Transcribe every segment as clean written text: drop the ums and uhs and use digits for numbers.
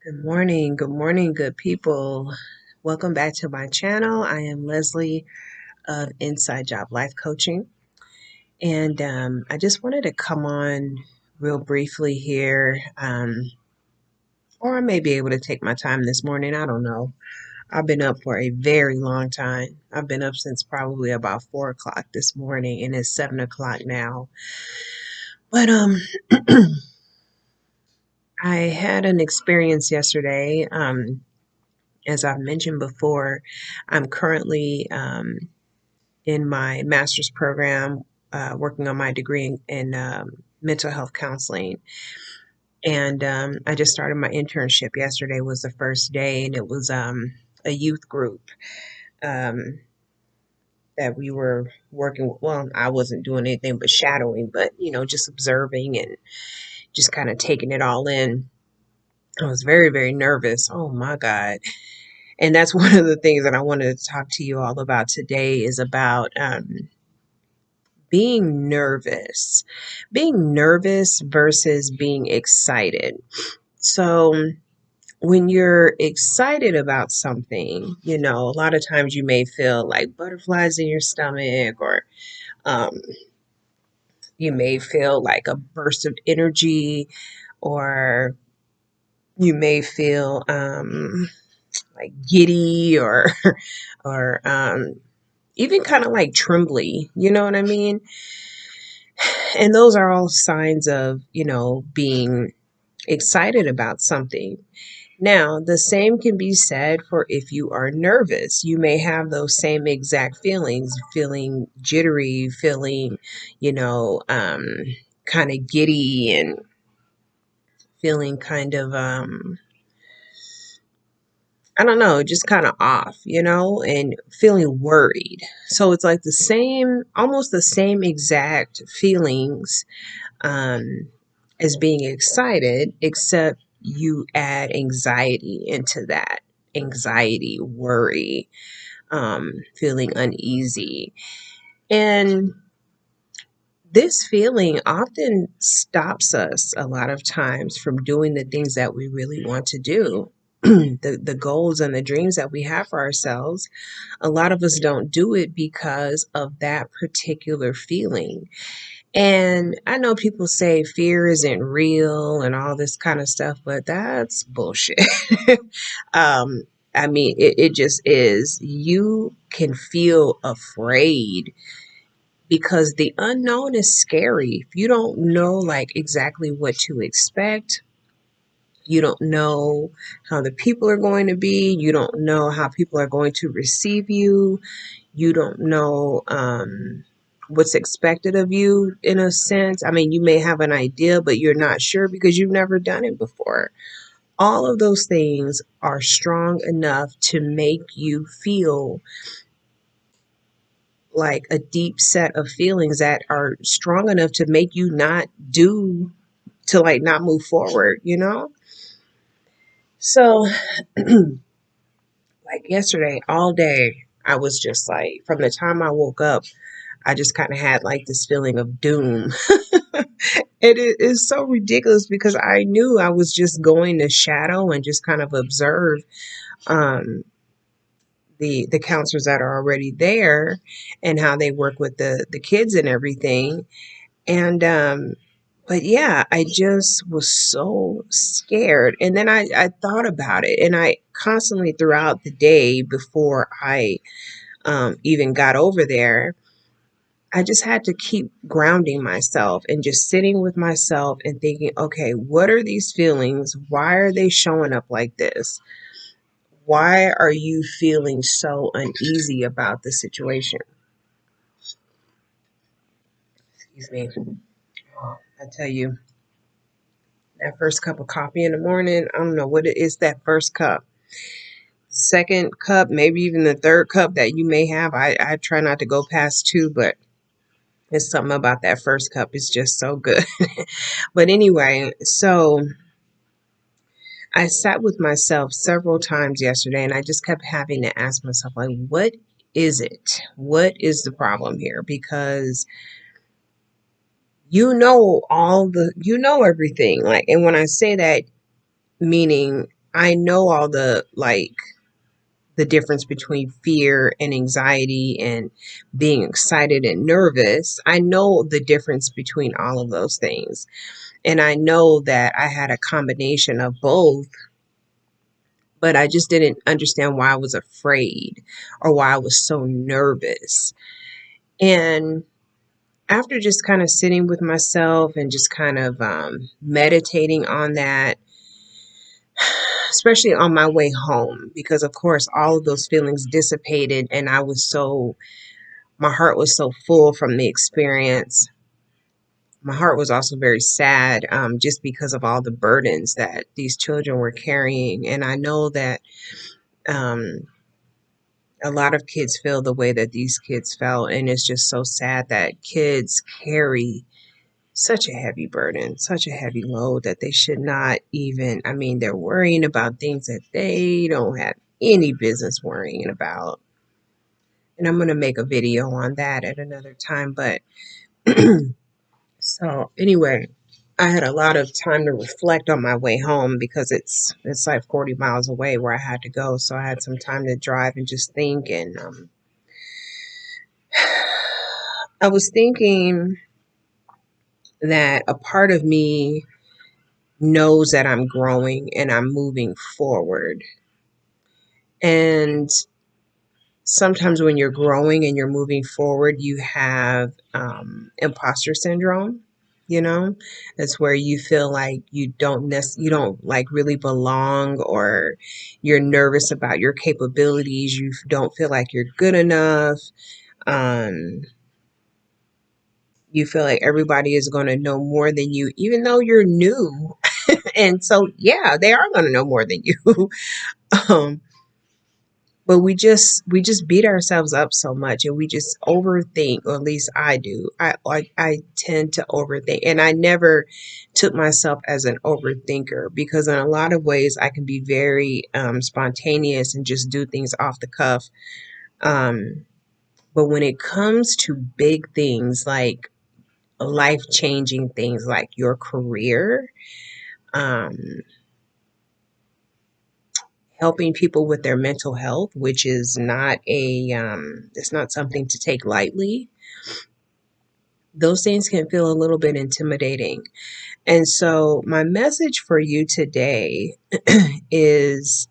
Good morning, good people. Welcome back to my channel. I am Leslie of Inside Job Life Coaching, and I just wanted to come on real briefly here, or I may be able to take my time this morning. I don't know. I've been up for a very long time. I've been up since probably about 4 o'clock this morning, and it's 7 o'clock now. But I had an experience yesterday. As I've mentioned before, I'm currently in my master's program, working on my degree in mental health counseling. And I just started my internship. Yesterday was the first day, and it was a youth group um, that we were working with. Well, I wasn't doing anything but shadowing, but just observing and just kind of taking it all in. I was very, very nervous. Oh my God. And that's one of the things that I wanted to talk to you all about today is about being nervous versus being excited. So when you're excited about something, a lot of times you may feel like butterflies in your stomach, or um, you may feel like a burst of energy, or you may feel like giddy, or or even kind of like trembly. You know what I mean? And those are all signs of, being excited about something. Now, the same can be said for if you are nervous. You may have those same exact feelings, feeling jittery, feeling, you know, um, kind of giddy, and feeling kind of, I don't know, just kind of off, and feeling worried. So it's like the same, almost the same exact feelings um, as being excited, except you add anxiety into that. Anxiety, worry, feeling uneasy. And this feeling often stops us a lot of times from doing the things that we really want to do. The goals and the dreams that we have for ourselves, a lot of us don't do it because of that particular feeling. And I know people say fear isn't real and all this kind of stuff, but that's bullshit. um, I mean, it just is. You can feel afraid because the unknown is scary. If you don't know, like, exactly what to expect, you don't know how the people are going to be, you don't know how people are going to receive you, you don't know what's expected of you in a sense. I mean, you may have an idea, but you're not sure because you've never done it before. All of those things are strong enough to make you feel like a deep set of feelings that are strong enough to make you not do, to like not move forward. So, like yesterday, all day, I was just like, from the time I woke up, I just kind of had like this feeling of doom. It is so ridiculous because I knew I was just going to shadow and just kind of observe um, the counselors that are already there and how they work with the kids and everything. And but yeah, I just was so scared. And then I thought about it, and I constantly throughout the day before I even got over there, I just had to keep grounding myself and just sitting with myself and thinking, okay, what are these feelings? Why are they showing up like this? Why are you feeling so uneasy about the situation? Excuse me. I tell you, that first cup of coffee in the morning, I don't know what it is, that first cup. Second cup, maybe even the third cup that you may have. I try not to go past two, but it's something about that first cup. It's just so good. But anyway, so I sat with myself several times yesterday, and I just kept having to ask myself, like, what is it? What is the problem here? Because you know everything. Like, and when I say that, meaning I know all the difference between fear and anxiety and being excited and nervous. I know the difference between all of those things. And I know that I had a combination of both, but I just didn't understand why I was afraid or why I was so nervous. And after just kind of sitting with myself and just kind of meditating on that, especially on my way home, because of course all of those feelings dissipated and my heart was so full from the experience. My heart was also very sad, just because of all the burdens that these children were carrying. And I know that um, a lot of kids feel the way that these kids felt. And it's just so sad that kids carry such a heavy burden, such a heavy load that they should not even, I mean, they're worrying about things that they don't have any business worrying about. And I'm going to make a video on that at another time. But so anyway, I had a lot of time to reflect on my way home because it's like 40 miles away where I had to go. So I had some time to drive and just think. And I was thinking that a part of me knows that I'm growing and I'm moving forward. And sometimes when you're growing and you're moving forward, you have imposter syndrome. You know, that's where you feel like you don't like really belong, or you're nervous about your capabilities. You don't feel like you're good enough. Um, you feel like everybody is going to know more than you, even though you're new. And so, yeah, they are going to know more than you. um, but we just beat ourselves up so much, and we just overthink, or at least I do. I tend to overthink, and I never took myself as an overthinker, because in a lot of ways I can be very spontaneous and just do things off the cuff. um, but when it comes to big things, like life changing things like your career, um, helping people with their mental health, which is not it's not something to take lightly. Those things can feel a little bit intimidating. And so my message for you today is,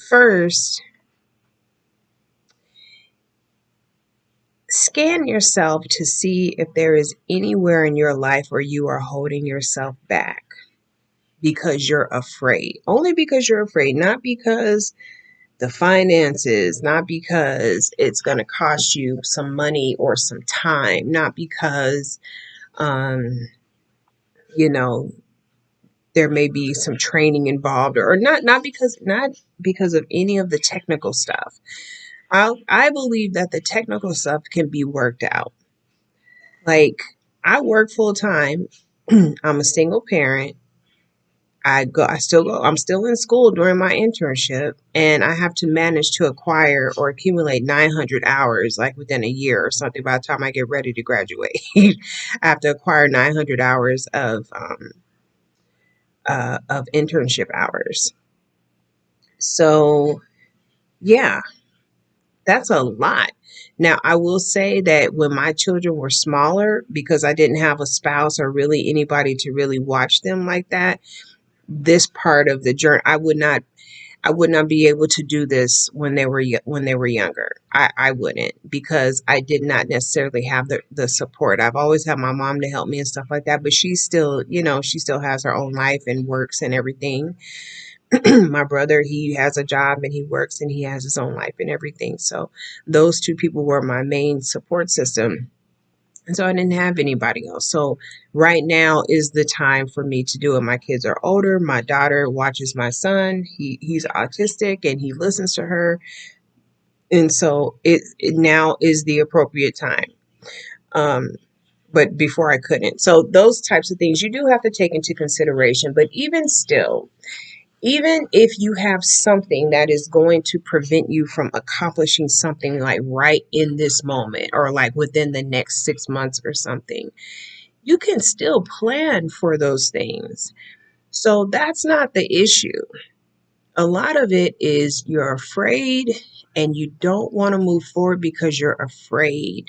first, scan yourself to see if there is anywhere in your life where you are holding yourself back because you're afraid. Only because you're afraid, not because the finances, not because it's going to cost you some money or some time, not because, um, you know, there may be some training involved, or not because of any of the technical stuff. I believe that the technical stuff can be worked out. Like, I work full time. I'm a single parent. I'm still in school during my internship, and I have to manage to acquire or accumulate 900 hours like within a year or something by the time I get ready to graduate. I have to acquire 900 hours of internship hours. So, yeah, that's a lot. Now, I will say that when my children were smaller, because I didn't have a spouse or really anybody to really watch them like that, this part of the journey, I would not be able to do this when they were younger. I wouldn't, because I did not necessarily have the support. I've always had my mom to help me and stuff like that, but she still, she still has her own life and works and everything. My brother, he has a job and he works and he has his own life and everything. So those two people were my main support system. And so I didn't have anybody else. So right now is the time for me to do it. My kids are older. My daughter watches my son. He's autistic and he listens to her. And so it now is the appropriate time. Um, but before I couldn't. So those types of things you do have to take into consideration. But even still, even if you have something that is going to prevent you from accomplishing something like right in this moment, or like within the next 6 months or something, you can still plan for those things. So that's not the issue. A lot of it is you're afraid and you don't want to move forward because you're afraid.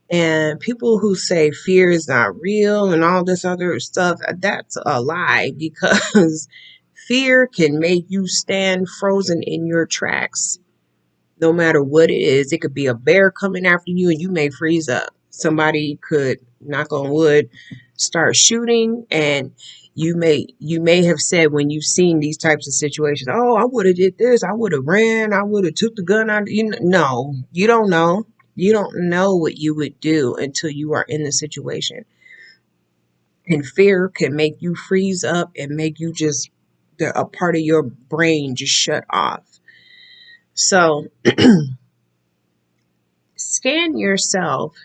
And people who say fear is not real and all this other stuff, that's a lie because fear can make you stand frozen in your tracks. No matter what it is, it could be a bear coming after you and you may freeze up. Somebody could, knock on wood, start shooting, and you may have said when you've seen these types of situations, oh, I would have did this, I would have ran, I would have took the gun out. No, you don't know. You don't know what you would do until you are in the situation. And fear can make you freeze up and make you just a part of your brain just shut off. So scan yourself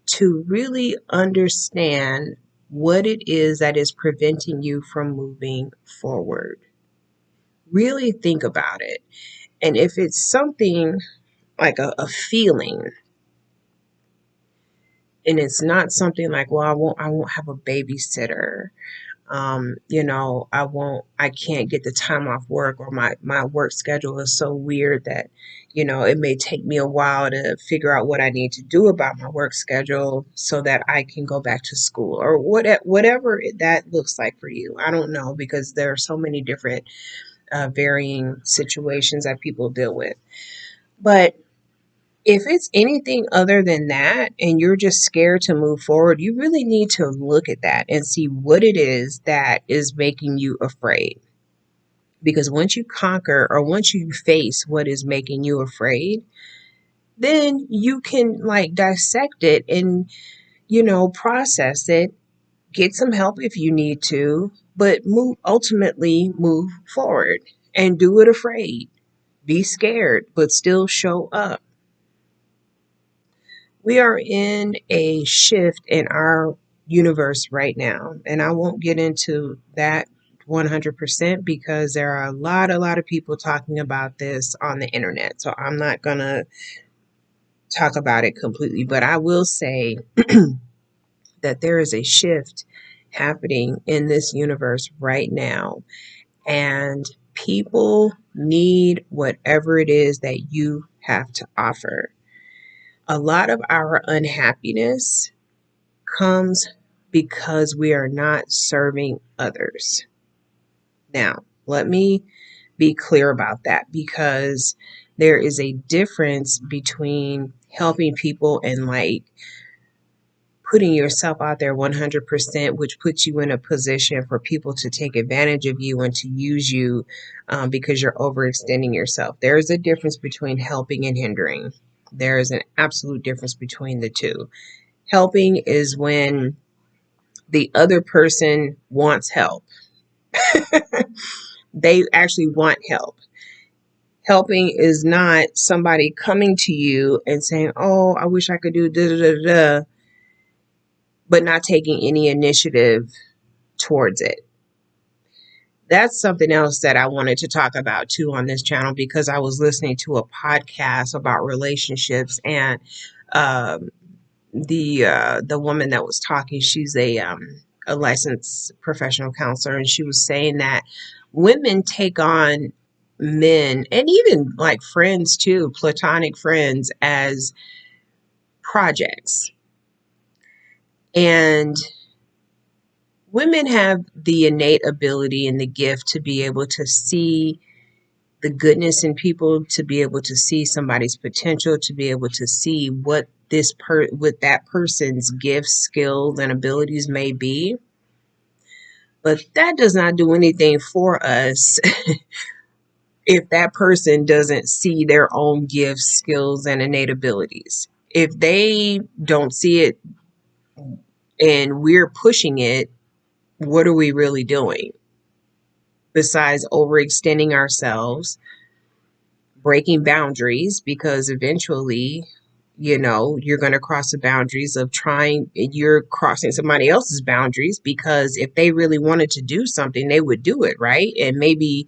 to really understand what it is that is preventing you from moving forward. Really think about it. And if it's something like a feeling, and it's not something like, well, I won't have a babysitter. I can't get the time off work, or my work schedule is so weird that, it may take me a while to figure out what I need to do about my work schedule so that I can go back to school, or whatever that looks like for you. I don't know, because there are so many different varying situations that people deal with. But if it's anything other than that and you're just scared to move forward, you really need to look at that and see what it is that is making you afraid. Because once you conquer, or once you face what is making you afraid, then you can like dissect it and, process it, get some help if you need to, but ultimately move forward and do it afraid. Be scared, but still show up. We are in a shift in our universe right now, and I won't get into that 100% because there are a lot of people talking about this on the internet. So I'm not going to talk about it completely, but I will say that there is a shift happening in this universe right now, and people need whatever it is that you have to offer. A lot of our unhappiness comes because we are not serving others. Now, let me be clear about that, because there is a difference between helping people and like putting yourself out there 100%, which puts you in a position for people to take advantage of you and to use you because you're overextending yourself. There is a difference between helping and hindering. There is an absolute difference between the two. Helping is when the other person wants help. They actually want help. Helping is not somebody coming to you and saying, oh, I wish I could do da da da da, but not taking any initiative towards it. That's something else that I wanted to talk about too on this channel, because I was listening to a podcast about relationships, and um, the woman that was talking, she's a licensed professional counselor, and she was saying that women take on men, and even like friends too, platonic friends, as projects. And women have the innate ability and the gift to be able to see the goodness in people, to be able to see somebody's potential, to be able to see what what that person's gifts, skills, and abilities may be. But that does not do anything for us if that person doesn't see their own gifts, skills, and innate abilities. If they don't see it and we're pushing it, what are we really doing? Besides overextending ourselves, breaking boundaries, because eventually, you're going to cross the boundaries of you're crossing somebody else's boundaries, because if they really wanted to do something, they would do it, right? And maybe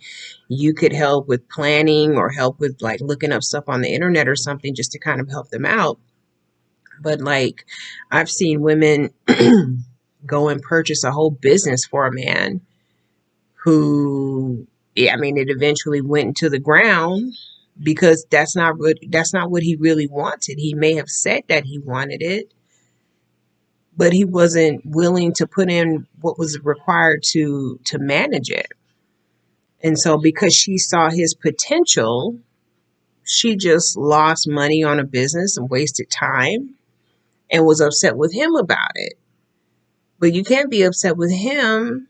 you could help with planning or help with like looking up stuff on the internet or something just to kind of help them out. But like, I've seen women go and purchase a whole business for a man who I mean, it eventually went into the ground because that's not what he really wanted. He may have said that he wanted it, but he wasn't willing to put in what was required to manage it. And so because she saw his potential, she just lost money on a business and wasted time and was upset with him about it. But you can't be upset with him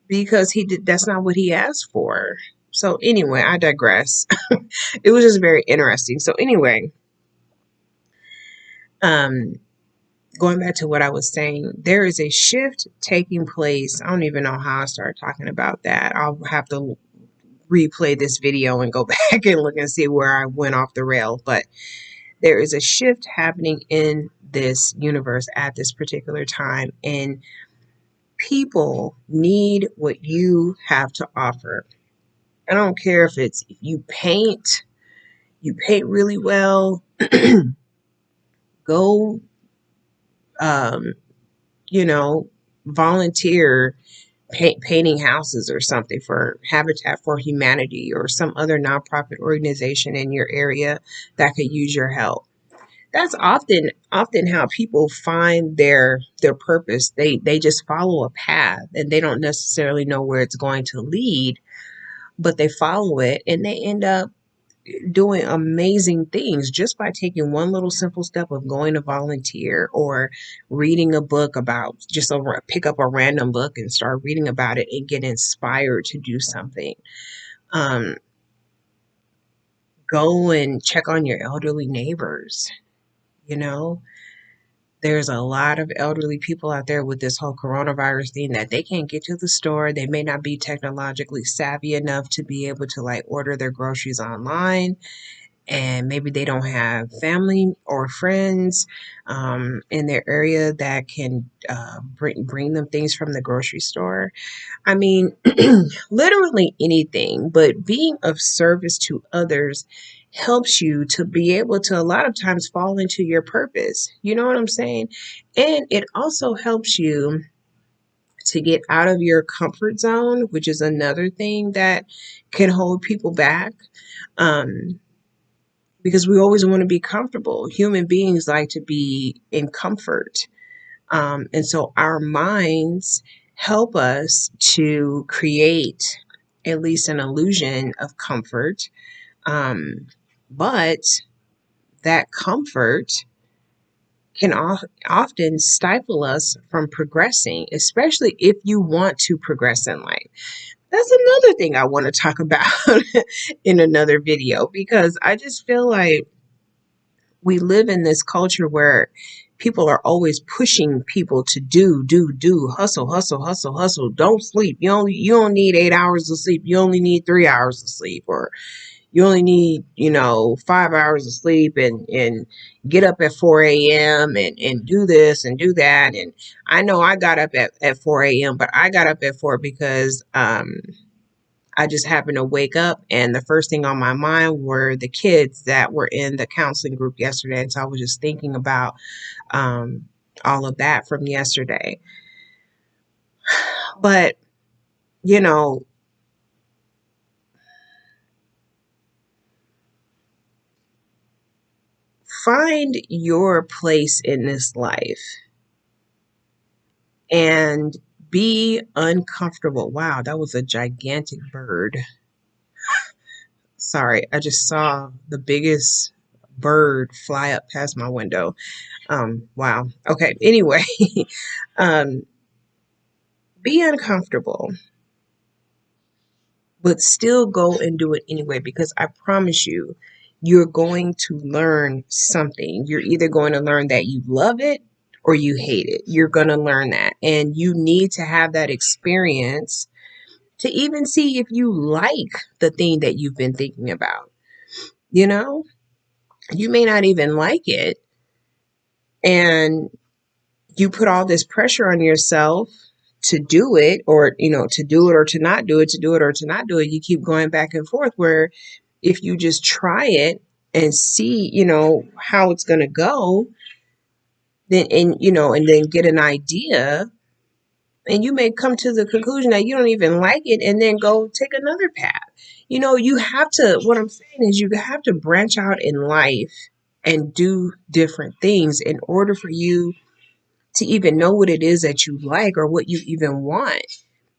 because that's not what he asked for. So anyway, I digress. It was just very interesting. So anyway, um going back to what I was saying, there is a shift taking place. I don't even know how I started talking about that. I'll have to replay this video and go back and look and see where I went off the rail. But there is a shift happening in this universe at this particular time, and people need what you have to offer. I don't care if you paint really well, go, um, you know, volunteer painting houses or something for Habitat for Humanity or some other nonprofit organization in your area that could use your help. That's often how people find their purpose. They just follow a path and they don't necessarily know where it's going to lead, but they follow it and they end up doing amazing things just by taking one little simple step of going to volunteer or reading a book about pick up a random book and start reading about it and get inspired to do something. Um, Go and check on your elderly neighbors. You know, there's a lot of elderly people out there with this whole coronavirus thing that they can't get to the store. They may not be technologically savvy enough to be able to like order their groceries online, and maybe they don't have family or friends in their area that can bring them things from the grocery store. I mean, literally anything, but being of service to others helps you to be able to a lot of times fall into your purpose. You know what I'm saying? And it also helps you to get out of your comfort zone, which is another thing that can hold people back. Um, because we always want to be comfortable. Human beings like to be in comfort. And so our minds help us to create at least an illusion of comfort. Um, but that comfort can often stifle us from progressing, especially if you want to progress in life. That's another thing I want to talk about in another video because I just feel like we live in this culture where people are always pushing people to do, hustle, hustle, hustle, hustle. Don't sleep. You don't need 8 hours of sleep. You only need 3 hours of sleep, or you only need, 5 hours of sleep and get up at 4 a.m. and do this and do that. And I know I got up at 4 a.m., but I got up at 4 because I just happened to wake up and the first thing on my mind were the kids that were in the counseling group yesterday. And so I was just thinking about um, all of that from yesterday. But, you know, find your place in this life and be uncomfortable. Wow, that was a gigantic bird. Sorry, I just saw the biggest bird fly up past my window. Wow. Okay. Anyway, um, be uncomfortable, but still go and do it anyway because I promise you, you're going to learn something. You're either going to learn that you love it or you hate it. You're going to learn that. And you need to have that experience to even see if you like the thing that you've been thinking about. You know, you may not even like it. And you put all this pressure on yourself to do it, or to do it or to not do it, to do it or to not do it. You keep going back and forth, where if you just try it and see how it's going to go, then and then get an idea And you may come to the conclusion that you don't even like it and then go take another path. You have to, what I'm saying is, you have to branch out in life and do different things in order for you to even know what it is that you like or what you even want.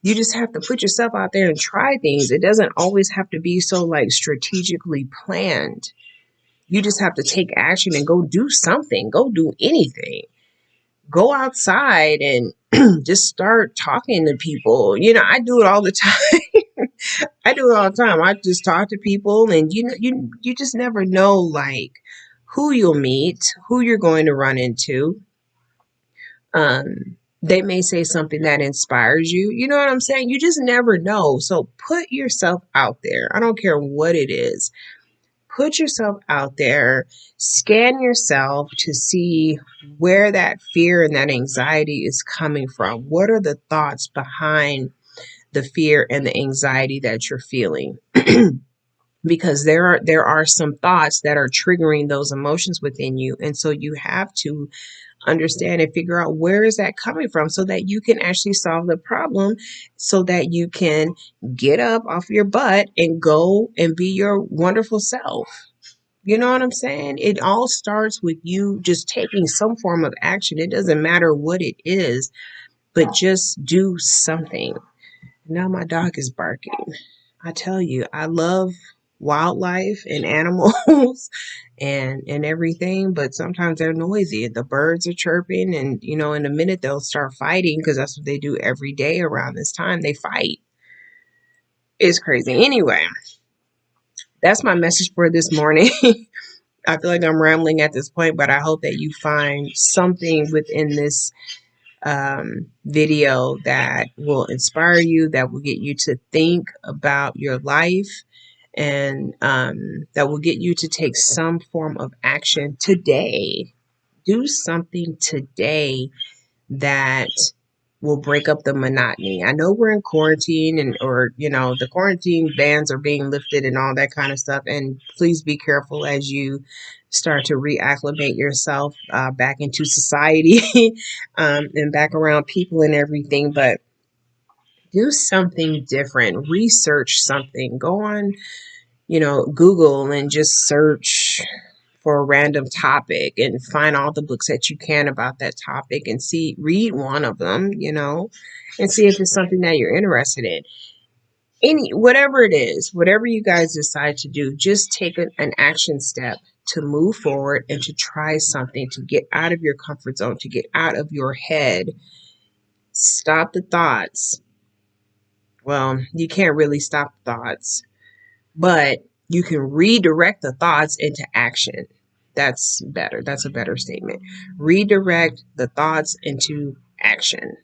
You just have to put yourself out there and try things. It doesn't always have to be so like strategically planned. You just have to take action and go do something, go do anything. Go outside and just start talking to people. I do it all the time. I do it all the time. I just talk to people, and you just never know like who you'll meet, who you're going to run into. They may say something that inspires you. You know what I'm saying? You just never know. So put yourself out there. I don't care what it is. Put yourself out there, scan yourself to see where that fear and that anxiety is coming from. What are the thoughts behind the fear and the anxiety that you're feeling? Because there are some thoughts that are triggering those emotions within you, and so you have to understand and figure out where is that coming from so that you can actually solve the problem, so that you can get up off your butt and go and be your wonderful self. You know what I'm saying? It all starts with you just taking some form of action. It doesn't matter what it is, but just do something. Now my dog is barking. I tell you, I love wildlife and animals and everything, but sometimes they're noisy. The birds are chirping, and in a minute they'll start fighting, because that's what they do every day around this time. They fight. It's crazy. Anyway, that's my message for this morning. I feel like I'm rambling at this point, but I hope that you find something within this video that will inspire you, that will get you to think about your life, and that will get you to take some form of action today. Do something today that will break up the monotony. I know we're in quarantine, or the quarantine bans are being lifted and all that kind of stuff. And please be careful as you start to reacclimate yourself back into society, and back around people and everything. But do something different. Research something. Go on, Google, and just search for a random topic and find all the books that you can about that topic, and read one of them, and see if it's something that you're interested in. Whatever it is, whatever you guys decide to do, just take an action step to move forward and to try something, to get out of your comfort zone, to get out of your head. Stop the thoughts. Well, you can't really stop the thoughts, but you can redirect the thoughts into action. That's better. That's a better statement. Redirect the thoughts into action.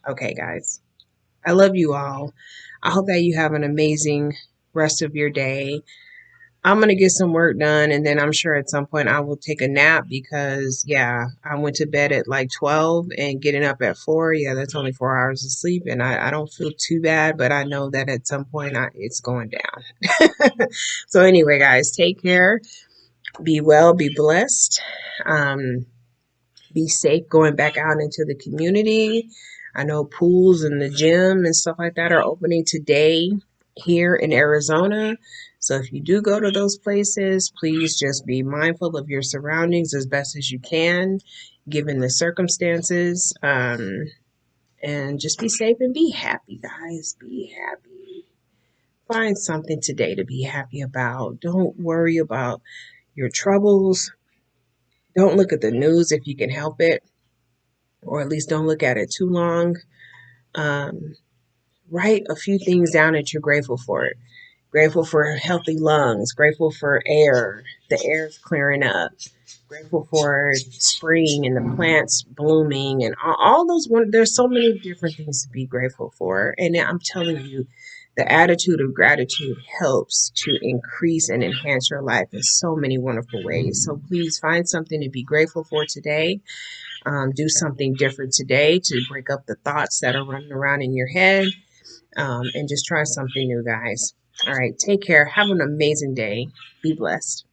Okay, guys. I love you all. I hope that you have an amazing rest of your day. I'm going to get some work done, and then I'm sure at some point I will take a nap, because, yeah, I went to bed at like 12 and getting up at 4. Yeah, that's only 4 hours of sleep, and I don't feel too bad, but I know that at some point it's going down. So anyway, guys, take care. Be well, be blessed. Be safe going back out into the community. I know pools and the gym and stuff like that are opening today here in Arizona. So if you do go to those places, please just be mindful of your surroundings as best as you can, given the circumstances. And just be safe and be happy, guys. Be happy. Find something today to be happy about. Don't worry about your troubles. Don't look at the news if you can help it, or at least don't look at it too long. Write a few things down that you're grateful for. Grateful for healthy lungs, grateful for air, the air's clearing up, grateful for spring and the plants blooming, and all those there's so many different things to be grateful for. And I'm telling you, the attitude of gratitude helps to increase and enhance your life in so many wonderful ways. So please find something to be grateful for today. Do something different today to break up the thoughts that are running around in your head, and just try something new, guys. All right, take care. Have an amazing day. Be blessed.